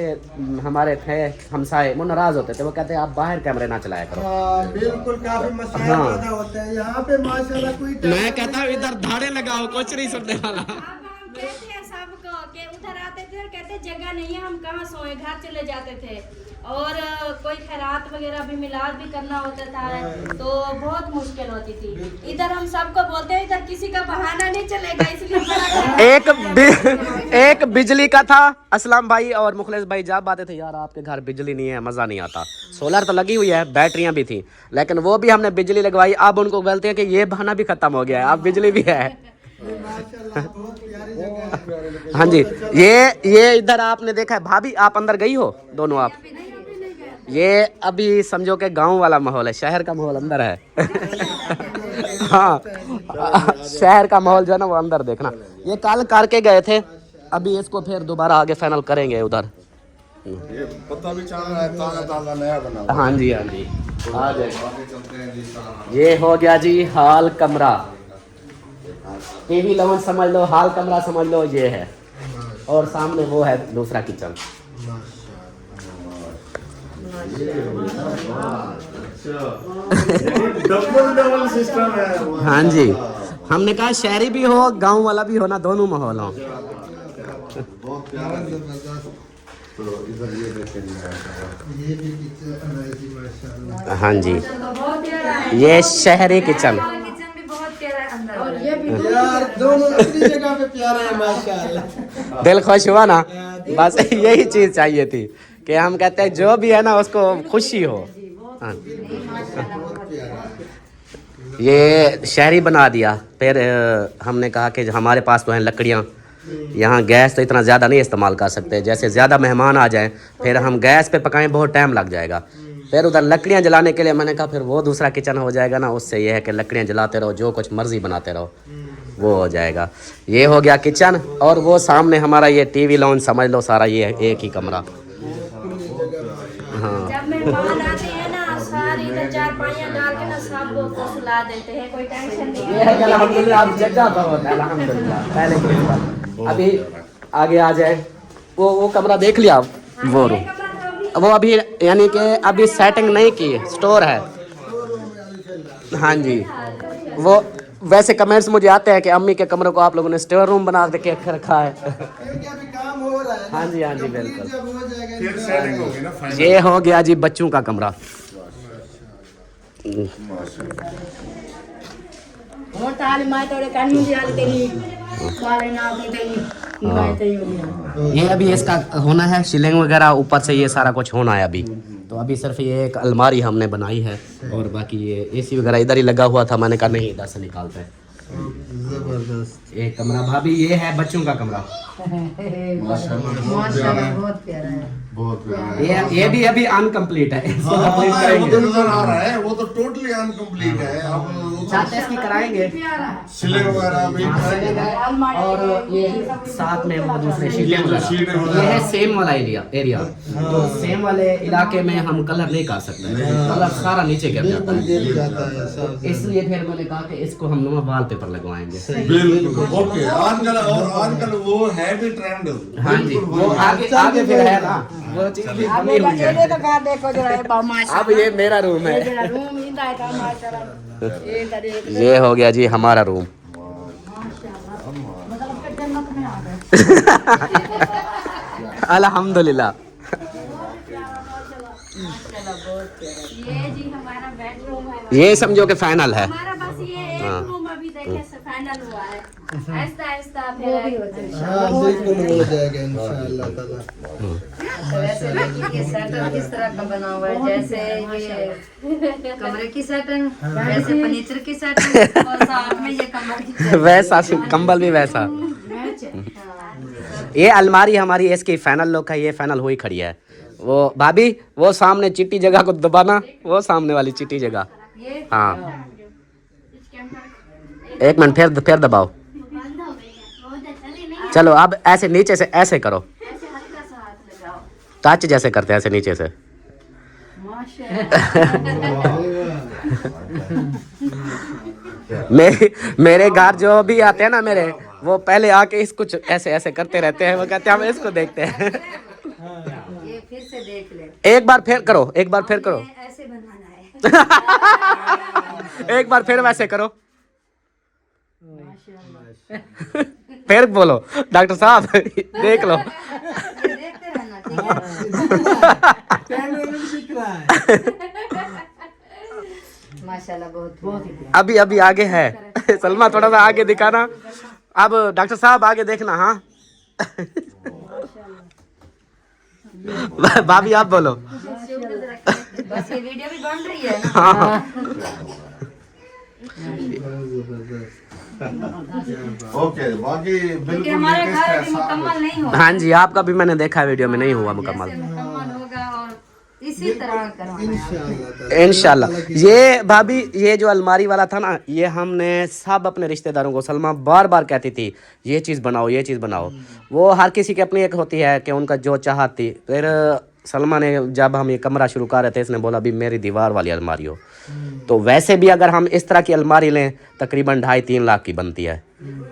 हमारे थे हमसाए, वो नाराज होते थे, वो कहते हैं आप बाहर कैमरे ना चलाया करो। बिल्कुल, काफी मसाइल पैदा होते हैं यहाँ पे माशाल्लाह। कोई मैं कहता हूँ इधर धाड़े लगाओ, कुछ नहीं सुनने वाला। हम कहते हैं सबको कि उधर आते थे, कहते जगह नहीं है, हम कहाँ सोए, घर चले जाते थे। और कोई खैरात वगैरह भी मिलाद भी करना होता था तो बहुत मुश्किल होती थी। इधर हम सबको बोलते हैं इधर किसी का बहाना नहीं चलेगा, इसलिए एक बिजली का था, असलम भाई और मुखलिस भाई जब आते थे, यार आपके घर बिजली नहीं है, मज़ा नहीं आता। सोलर तो लगी हुई है, बैटरियां भी थी, लेकिन वो भी हमने बिजली लगवाई। अब उनको बोलते हैं कि ये बहाना भी ख़त्म हो गया है, अब बिजली भी है। हाँ जी, ये इधर आपने देखा है, भाभी आप अंदर गई हो दोनों आप? ये अभी समझो कि गांव वाला माहौल है, शहर का माहौल अंदर है। हाँ, शहर का माहौल जो है ना वो अंदर देखना। ये कल करके गए थे, अभी इसको फिर दोबारा आगे फाइनल करेंगे उधर। ये पता भी चल रहा है, ताजा ताजा नया बना। हाँ जी हाँ जी, आ जाए। ये हो गया जी हाल कमरा, टीवी लवन समझ लो, हाल कमरा समझ लो, ये है। और सामने वो है दूसरा किचन। डबल सिस्टम है। हाँ जी, हमने कहा शहरी भी हो गांव वाला भी हो ना, दोनों माहौल हो। बहुत प्यारा तो इधर ये देखें, ये भी किचन है जी माशाल्लाह। हाँ जी, ये शहरी किचन। और ये भी यार दोनों इसी जगह पे प्यारे हैं माशाल्लाह। दिल खुश हुआ ना, बस यही चीज़ चाहिए थी कि हम कहते हैं जो भी है ना उसको खुशी हो। हाँ। ये शहरी बना दिया, फिर हमने कहा कि हमारे पास तो हैं लकड़ियाँ, यहाँ गैस तो इतना ज़्यादा नहीं इस्तेमाल कर सकते, जैसे ज़्यादा मेहमान आ जाएं फिर हम गैस पे पकाएं बहुत टाइम लग जाएगा। फिर उधर लकड़ियाँ जलाने के लिए मैंने कहा फिर वो दूसरा किचन हो जाएगा ना, उससे ये है कि लकड़ियाँ जलाते रहो, जो कुछ मर्जी बनाते रहो, वो हो जाएगा। ये हो गया किचन, और वो सामने हमारा ये टीवी लॉन्च समझ लो, सारा ये एक ही कमरा। हाँ, जब मेहमान आते हैं ना सारी इधर चारपाइयाँ डाल के ना सबको सुला देते हैं, कोई टेंशन नहीं ये है कि अल्हम्दुलिल्लाह आप जगह बहुत है, अल्हम्दुलिल्लाह। पहले की बात, अभी आगे आ जाए, वो कमरा देख लिया आप, वो रूम वो अभी यानी कि अभी सेटिंग नहीं की, स्टोर है। हाँ जी, वो वैसे कमेंट्स मुझे आते हैं कि अम्मी के कमरे को आप लोगों ने स्टोर रूम बना के रखा है। क्योंकि अभी काम हो रहा है। हाँ जी हाँ जी, बिल्कुल। जब हो जाएगा फिर सेटिंग होगी ना फाइनल। ये हो गया जी बच्चों का कमरा। और ताली मार तोड़े कान में डाल तेरी वाले ना की तेरी गायते ही हो गया। ये अभी इसका होना है, सीलिंग वगैरह ऊपर से ये सारा कुछ होना है अभी। तो अभी सिर्फ ये एक अलमारी हमने बनाई है, और बाकी ये एसी वगैरह इधर ही लगा हुआ था, मैंने कहा नहीं इधर से निकालते हैं। जबरदस्त। एक कमरा भाभी, ये है बच्चों का कमरा। माशाल्लाह बहुत प्यारा है। बहुत प्यारा। ये भी अभी अनकम्प्लीट है, इसको हाँ, कंप्लीट वो तो करेंगे। नजर आ रहा है, वो तो टोटली अनकम्प्लीट है। अब छत इसकी कराएंगे सिले वगैरह भी कराएंगे। और ये साथ में वो दूसरे ये शीटें जो शीटें वगैरह, वगैरह। ये है सेम वाला एरिया। तो सेम वाले इलाके में हम कलर नहीं कर सकते, कलर सारा नीचे गिर जाता है। गिर जाता है सब। इसलिए फिर मैंने कहा कि इसको हम लोग वॉलपेपर लगवाएंगे। बिल्कुल ओके। आजकल और आजकल वो है भी ट्रेंड। हाँ जी, वो आगे फिर है ना, वो चीज भी बनी हुई है। ये तो कहा देखो जरा ये बाबा माशाल्लाह। अब ये मेरा रूम है। जरा रूम इंदा है का माशाल्लाह। ये देख ये हो गया जी हमारा रूम। मतलब के जन्नत में आ गए। अल्हम्दुलिल्लाह। ये जी हमारा बेडरूम है। ये समझो कि फाइनल है। हमारा बस ये एक रूम अभी देखे फाइनल हुआ है। आहिस्ता आहिस्ता वो भी हो जाएगा। हाँ बिल्कुल हो जाएगा इंशाअल्लाह ताला। वैसे देखिए ये सेटल किस तरह का बना हुआ है, जैसे ये कमरे की सेटिंग, वैसे फर्नीचर की सेटिंग और साथ में ये कमर की वैसा कंबल भी वैसा। ये अलमारी हमारी इसकी फाइनल लुक है, ये फाइनल हुई खड़ी है। वो भाभी वो सामने चिट्टी जगह को दबाना, वो सामने वाली चिट्टी जगह। हाँ एक मिनट फिर दबाओ। चलो अब ऐसे नीचे से ऐसे करो, ऐसे हल्का सा हाथ लगाओ। टच जैसे करते हैं ऐसे नीचे से। मेरे घर जो भी आते हैं ना मेरे, वो पहले आके इस कुछ ऐसे ऐसे करते रहते हैं। वो कहते हैं हम इसको देखते हैं। ये फिर से देख ले। एक बार फिर करो, एक बार फिर करो, ऐसे बनाना है। एक बार फिर वैसे करो। फिर बोलो डॉक्टर साहब देख लो। ये देखते रहना ठीक कैमरे में दिख रहा है। है। माशाल्लाह बहुत ही प्यारा। अभी अभी आगे है। सलमा थोड़ा सा आगे दिखाना। अब डॉक्टर साहब आगे देखना। हाँ भाभी आप बोलो। बस ये वीडियो भी बन रही है ना। हाँ ओके बाकी क्योंकि बिल्कुल हमारे लेटेस्ट घर है अभी सारा मुकम्मल नहीं हुआ। हाँ जी, आपका भी मैंने देखा वीडियो में नहीं हुआ मुकम्मल। जैसे मुकम्मल होगा और इसी तरह करवाना है। इंशाअल्लाह ताला। इंशाल्लाह। ये भाभी ये जो अलमारी वाला था ना, ये हमने सब अपने रिश्तेदारों को, सलमा बार बार कहती थी ये चीज़ बनाओ, ये चीज़ बनाओ। वो हर किसी की अपनी एक होती है कि उनका जो चाहती। फिर सलमा ने जब हम ये कमरा शुरू कर रहे थे, इसने बोला अभी मेरी दीवार वाली अलमारी हो। तो वैसे भी अगर हम इस तरह की अलमारी लें तकरीबन 2.5-3 लाख की बनती है।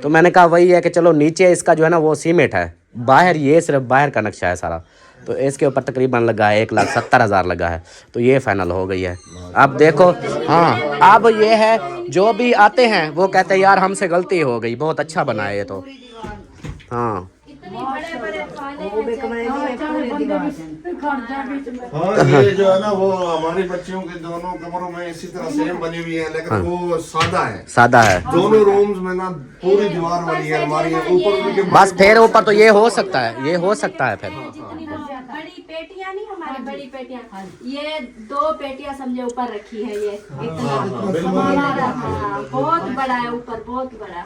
तो मैंने कहा वही है कि चलो नीचे इसका जो है ना वो सीमेंट है, बाहर ये सिर्फ बाहर का नक्शा है सारा। तो इसके ऊपर तकरीबन लगा है 1,70,000 लगा है। तो ये फाइनल हो गई है। अब देखो हाँ, अब ये है जो भी आते हैं वो कहते हैं यार हमसे गलती हो गई, बहुत अच्छा बना है ये तो। हाँ इतनी बड़े बड़े खाने वो भी कमरे में पूरी दीवार है। हाँ ये जो है ना वो हमारी बच्चियों के दोनों कमरों में इसी तरह सेम बनी हुई है, लेकिन वो सादा है। सादा है दोनों रूम्स में ना पूरी दीवार वाली है अलमारी है। ऊपर भी के बस। फिर ऊपर तो ये हो सकता है, ये हो सकता है फिर। जितनी बड़ी पेटियां नहीं हमारी बड़ी पेटियां, ये 2 पेटियां समझे ऊपर रखी है। ये इतना हाँ, बहुत बड़ा है ऊपर, बहुत बड़ा।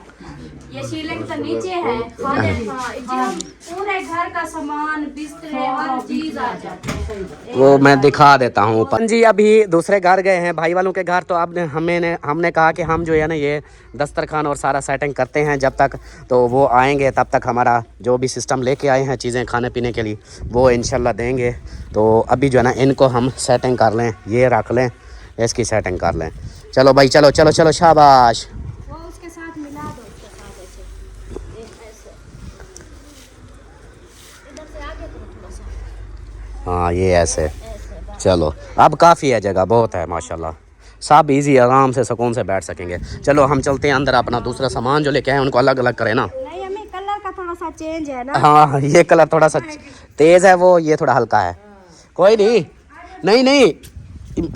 ये शीलिंग तो नीचे है खाने। हाँ जी, हम पूरे घर का सामान बिस्तरे हर चीज आ जाते हैं। वो मैं दिखा देता हूँ ऊपर जी। अभी दूसरे घर गए हैं भाई वालों के घर। तो अब हमने कहा कि हम जो है ना ये दस्तरखान और सारा सेटिंग करते हैं जब तक। तो वो आएंगे तब तक हमारा जो भी सिस्टम लेके आए हैं चीज़ें खाने पीने के लिए वो इंशाल्लाह देंगे। तो अभी जो है ना इनको हम सेटिंग कर लें, ये रख लें, इसकी सेटिंग कर लें। चलो भाई चलो चलो चलो शाबाश। वो उसके साथ मिला दो, उसके साथ ऐसे इधर से आगे करो थोड़ा सा। हाँ ये ऐसे। चलो अब काफ़ी है, जगह बहुत है माशाल्लाह। सब इजी आराम से सुकून से बैठ सकेंगे। चलो हम चलते हैं अंदर, अपना दूसरा सामान जो लेके आए उनको अलग अलग करें ना। नहीं हमें कलर का थोड़ा सा चेंज है ना। हाँ ये कलर थोड़ा सा तेज़ है, वो ये थोड़ा हल्का है। कोई नहीं नहीं नहीं,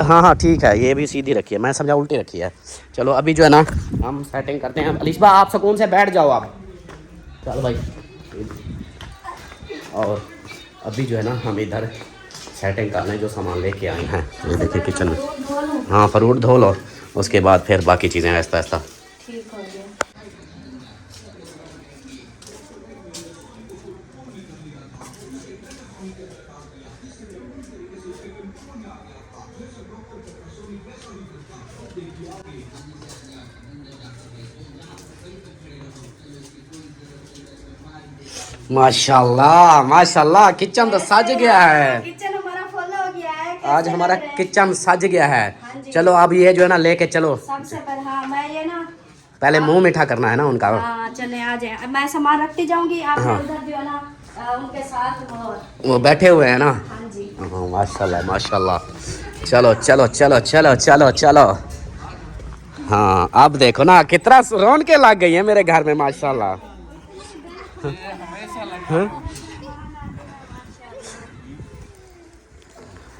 हाँ हाँ ठीक है, ये भी सीधी रखी है, मैं समझा उल्टी रखी है। चलो अभी जो है ना हम सेटिंग करते हैं। अलिशबा आप सुकून से बैठ जाओ आप। चलो भाई। और अभी जो है ना हम इधर सेटिंग कर लें जो सामान लेके आए हैं। ये देखिए किचन में। हाँ फ्रूट धो लो, उसके बाद फिर बाकी चीज़ें आहिस्ता आहिस्ता। ठीक हो गया। माशाल्लाह माशाल्लाह, किचन तो सज गया है। किचन हमारा फुल हो गया है। आज हमारा किचन सज गया है। हाँ जी। चलो अब ये जो है ना लेके चलो, सबसे पहले हाँ मैं ये ना पहले मुंह मीठा करना है ना उनका। हाँ चले आ जाए, मैं सामान रखती जाऊंगी, आप हाँ। उधर जो है ना उनके साथ वो बैठे हुए हैं ना। हाँ जी। हाँ माशाल्लाह माशाल्लाह। चलो चलो चलो चलो चलो चलो। हाँ अब देखो ना कितना रौनकें लग गई है मेरे घर में माशाल्लाह। हाँ?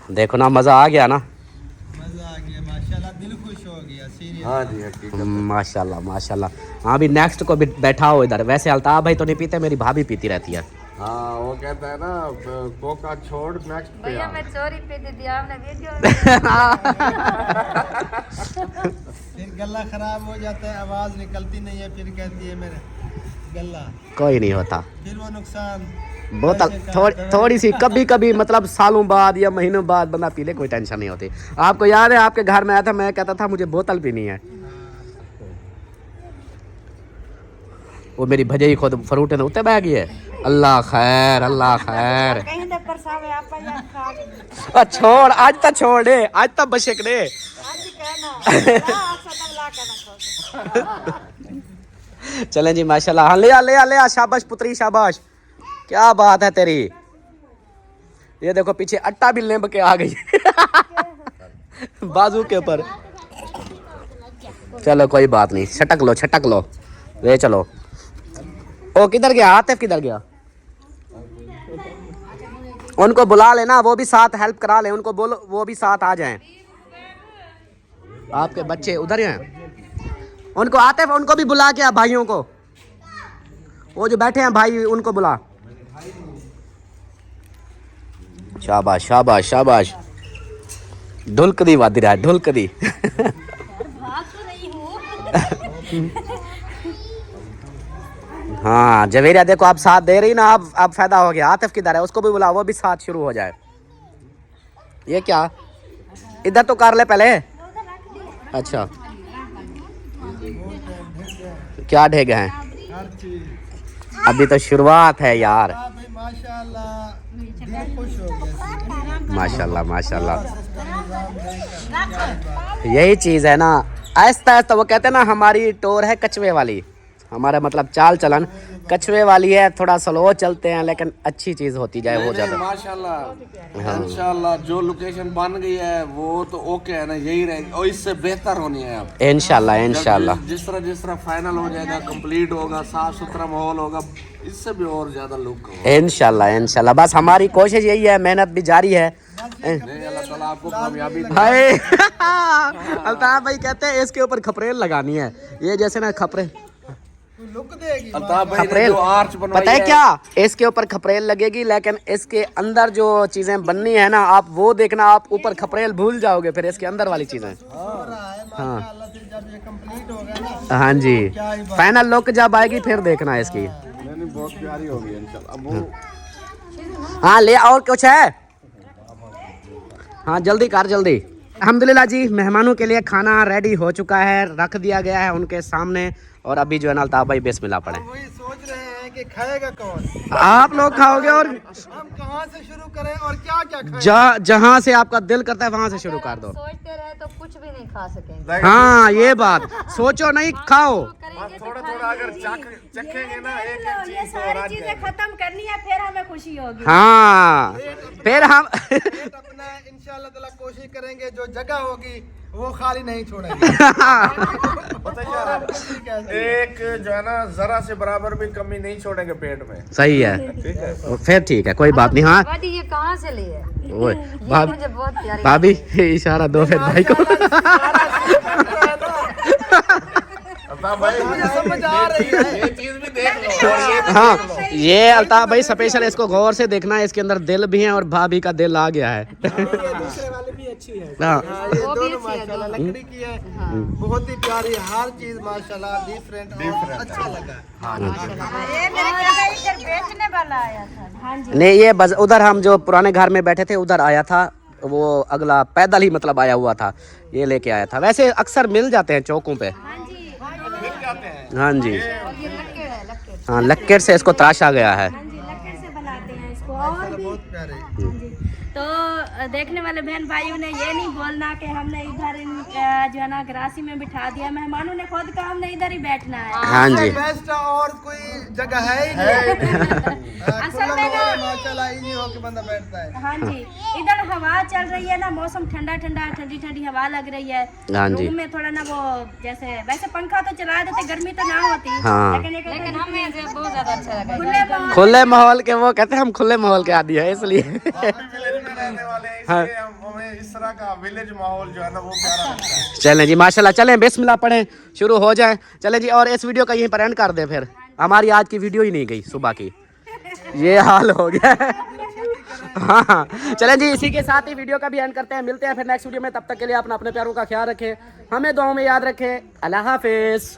देखो ना मजा आ गया ना। मजा आ गया माशाल्लाह, दिल खुश हो गया सीरियस। हाँ जी हकीकत। माशाल्लाह माशाल्लाह। हाँ अभी नेक्स्ट को भी बैठा हो इधर। वैसे अल्ताफ भाई तो नहीं पीते, मेरी भाभी पीती रहती है। हाँ वो कहता है ना कोका छोड़ नेक्स्ट पे भैया आ। मैं चोरी पे दे दिया आपने वीडियो फिर गला खराब हो जाता है, आवाज निकलती नहीं है, फिर कहती है मेरे गला, कोई नहीं होता। फिर वो नुकसान। बोतल थोड़ी सी कभी कभी मतलब सालों बाद या महीनों बाद बंदा पी ले, कोई टेंशन नहीं होती। आपको याद है आपके घर में आया था, मैं कहता था मुझे बोतल पीनी है। वो मेरी भजे ही खुद फरूटे ने उत्ते बह गई है। अल्लाह खैर अल्लाह खैर। छोड़ आज तक छोड़ दे, आज तक बशक दे। चलें जी माशाल्लाह। हाँ ले आ ले आ ले आ, शाबाश पुत्री शाबाश, क्या बात है तेरी। ये देखो पीछे अट्टा भी लेंब के आ गई बाजू के ऊपर। चलो कोई बात नहीं, छटक लो ले चलो। ओ किधर गया आतिफ, किधर गया? उनको बुला लेना, वो भी साथ हेल्प करा ले, उनको बोलो वो भी साथ आ जाएं। आपके बच्चे उधर हैं, उनको आतिफ उनको भी बुला के आ, भाइयों को, वो जो बैठे हैं भाई उनको बुला। शाबाश शाबाश शाबाश। ढुलकदी वादी रहा है ढुलकदी हाँ जवेरिया देखो आप साथ दे रही ना, अब फायदा हो गया। आतिफ किधर है, उसको भी बुला, वो भी साथ शुरू हो जाए। ये क्या इधर तो कर ले पहले। अच्छा क्या ढेगे हैं, हर चीज अभी तो शुरुआत है यार। हाँ भाई माशाल्लाह, दिल खुश हो गया। माशाल्लाह माशाल्लाह, यही चीज़ है ना। आहिस्ता आहिस्ता वो कहते हैं ना हमारी टोर है कछुए वाली, हमारा मतलब चाल चलन कछुए वाली है, थोड़ा स्लो चलते हैं लेकिन अच्छी चीज़ होती जाए वो ज़्यादा। माशाल्लाह इंशाल्लाह जो लोकेशन बन गई है वो तो ओके है ना, यही रहेगी और इससे बेहतर होनी है अब इंशाल्लाह इंशाल्लाह। जिस तरह फाइनल हो जाएगा, कंप्लीट होगा, साफ सुथरा माहौल होगा, इससे भी और ज्यादा लुक होगा इंशाल्लाह इंशाल्लाह। बस हमारी कोशिश यही है, मेहनत भी जारी है। नहीं अल्लाह ताला आपको कामयाबी दे। भाई अल्ताफ भाई कहते हैं इसके ऊपर खपरेल लगानी है, ये जैसे ना खपरे लुक देगी। अल्ताफ भाई ने खपरेल जो आर्च बनवाई पता है क्या, इसके ऊपर खपरेल लगेगी लेकिन इसके अंदर जो चीजें बननी है ना, आप वो देखना, आप ऊपर खपरेल भूल जाओगे, फिर इसके अंदर वाली चीजें। हो रहा है माशाल्लाह, फिर जब ये कंप्लीट होगा ना, हाँ जी फाइनल लुक जब आएगी फिर देखना इसकी। नहीं बहुत प्यारी होगी इंशाल्लाह। अब वो हाँ ले और कुछ है, हाँ जल्दी कर जल्दी। अल्हम्दुलिल्लाह जी मेहमानों के लिए खाना रेडी हो चुका है, रख दिया गया है उनके सामने, और अभी जो है ना अल्ताफ भाई बिस्मिल्लाह पढ़े। वही सोच रहे हैं कि खाएगा कौन, आप लोग खाओगे और हम कहाँ से शुरू करें और क्या क्या खाएं। जहाँ से आपका दिल करता है वहां से शुरू कर दो। सोचते रहे तो कुछ भी नहीं खा सकेंगे। हाँ ये बात सोचो नहीं, खाओ। थोड़ा थोड़ा अगर चखेंगे ना एक एक ये चीज तो सारी चीजें खत्म करनी है, फिर हमें खुशी होगी। हाँ फिर हम पेट अपना इंशाल्लाह ताला कोशिश करेंगे, जो जगह होगी वो खाली नहीं छोड़ेंगे। पता है क्या, एक जो है ना जरा से बराबर भी कमी नहीं छोड़ेंगे पेट में। सही है फिर ठीक है कोई बात नहीं। हाँ भाजी ये कहाँ से लिए? ओए ये मुझे बहुत प्यारी भाभी इशारा दो फिर भाई को। अल्ताफ भाई समझ आ रही है। ये चीज भी देख लो और ये हाँ ये अल्ताफ भाई स्पेशल, इसको गौर से देखना है, इसके अंदर दिल भी है और भाभी का दिल आ गया है। दूसरे वाले भी है, हाँ ये दोनों माशाल्लाह लकड़ी की है, बहुत ही प्यारी, हर चीज माशाल्लाह डिफरेंट अच्छा लगा। बेचने वाला आया था। हाँ जी। नहीं ये बस उधर हम जो पुराने घर में बैठे थे उधर आया था, वो अगला पैदल ही मतलब आया हुआ था, ये लेके आया था। वैसे अक्सर मिल जाते हैं चौकों पे। हाँ जी हाँ, लक्केड़ से इसको तराशा गया है। हाँ जी, लकड़ से बनाते हैं इसको। और भी बहुत प्यारे। हाँ जी। तो देखने वाले बहन भाइयों ने ये नहीं बोलना कि हमने इधर जो है ना ग्रासी में बिठा दिया। मेहमानों ने खुद कहा हमने इधर ही बैठना है। हाँ जी बेस्ट और कोई जगह है ही नहीं। असल में ना माशाल्लाह इजी हो के बंदा बैठता है। हाँ जी, इधर हवा चल रही है ना, मौसम ठंडा ठंडा ठंडी ठंडी हवा लग रही है। हाँ जी। रूम में थोड़ा ना वो जैसे वैसे पंखा तो चला देते, गर्मी तो ना होती। हाँ। लेकिन हमें बहुत ज्यादा अच्छा लगा। खुले माहौल खुले माहौल के, वो कहते हैं हम खुले माहौल के आदि है इसलिए। रहने वाले हैं, हाँ। इसलिए हमें इस तरह का विलेज माहौल जो है ना वो प्यारा लगता है। चलें जी माशाल्लाह, चलें बिस्मिल्लाह पढ़ें, शुरू हो जाएं। चलें जी, और इस वीडियो का यहीं पर एंड कर दें, फिर हमारी आज की वीडियो ही नहीं गई सुबह की, ये हाल हो गया है। हाँ चलें जी, इसी के साथ ही वीडियो का भी एंड करते हैं। मिलते हैं फिर नेक्स्ट वीडियो में, तब तक के लिए अपने प्यारों का ख्याल रखें, हमें दुआओं में याद रखें। अल्लाह हाफिज़।